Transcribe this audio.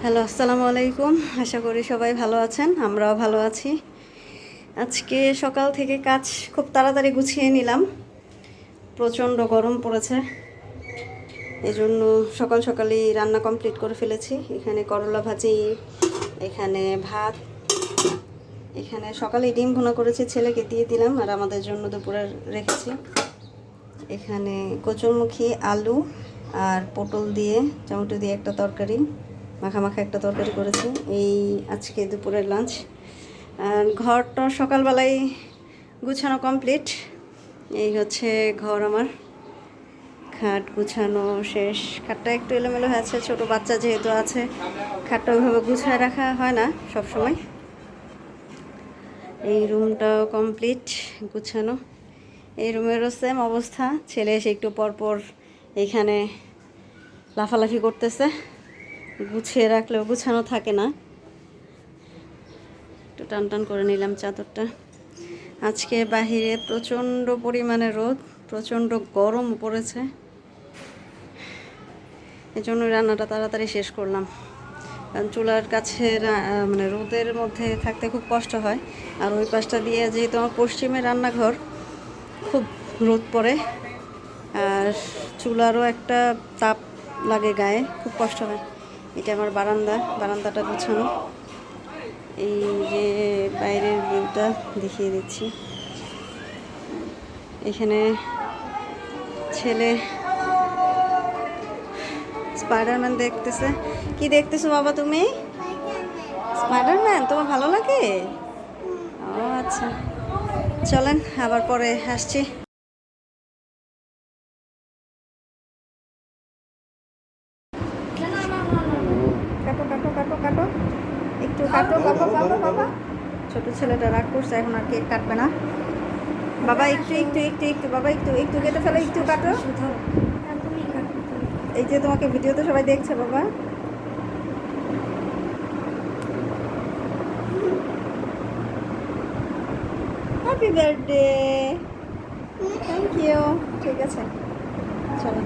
Hello, আসসালামু আলাইকুম। আশা করি সবাই ভালো আছেন, আমরাও ভালো আছি। আজকে সকাল থেকে কাজ খুব তাড়াতাড়ি গুছিয়ে নিলাম। প্রচণ্ড গরম পড়েছে, এজন্য সকাল সকালই রান্না কমপ্লিট করে ফেলেছি। এখানে করলা ভাজি, এখানে ভাত, এখানে সকালে ডিম ভুনা করেছি, ছেলেকে দিয়ে দিলাম, আর আমাদের জন্য দুপুরে রেখেছি। এখানে কচুরমুখী, আলু আর পটল দিয়ে, টমেটো দিয়ে একটা তরকারি, মাখা মাখা একটা তরকারি করেছি। এই আজকে দুপুরের লাঞ্চ। আর ঘরটা সকালবেলায় গুছানো কমপ্লিট। এই হচ্ছে ঘর আমার, খাট গুছানো শেষ। খাটটা একটু এলোমেলো হয়েছে, ছোট বাচ্চা যেহেতু আছে, খাটটা ওইভাবে গুছায় রাখা হয় না সব সময়। এই রুমটাও কমপ্লিট গুছানো। এই রুমেরও সেম অবস্থা, ছেলে এসে একটু পরপর এইখানে লাফালাফি করতেছে, গুছিয়ে রাখলেও গুছানো থাকে না। একটু টান টান করে নিলাম চাদরটা। আজকে বাহিরে প্রচণ্ড পরিমাণে রোদ, প্রচণ্ড গরম পড়েছে, এজন্য রান্নাটা তাড়াতাড়ি শেষ করলাম। কারণ চুলার কাছে মানে রোদের মধ্যে থাকতে খুব কষ্ট হয়। আর ওই পাশটা দিয়ে যেহেতু আমার পশ্চিমে রান্নাঘর, খুব রোদ পড়ে, আর চুলারও একটা তাপ লাগে গায়ে, খুব কষ্ট হয়। এটা আমার বারান্দাটা গুছানো। এই যে বাইরের ভিউটা দেখিয়ে দিচ্ছি। এখানে ছেলে স্পাইডারম্যান দেখতেছে। কি দেখতেছো বাবা তুমি? স্পাইডারম্যান তোমার ভালো লাগে? ও আচ্ছা, চলেন আবার পরে আসছি। কাটো কাটো কাটো কাটো, একটু কাটো বাবা, বাবা বাবা। ছোট ছেলেটা রাগ করছে, এখন আর কেক কাটবে না। বাবা একটু একটু একটু একটু বাবা, একটু একটু কেটে ফেলো, একটু কাটো। এই যে তোমাকে ভিডিওতে সবাই দেখছে বাবা। Happy birthday. Thank you. ঠিক আছে, চলো।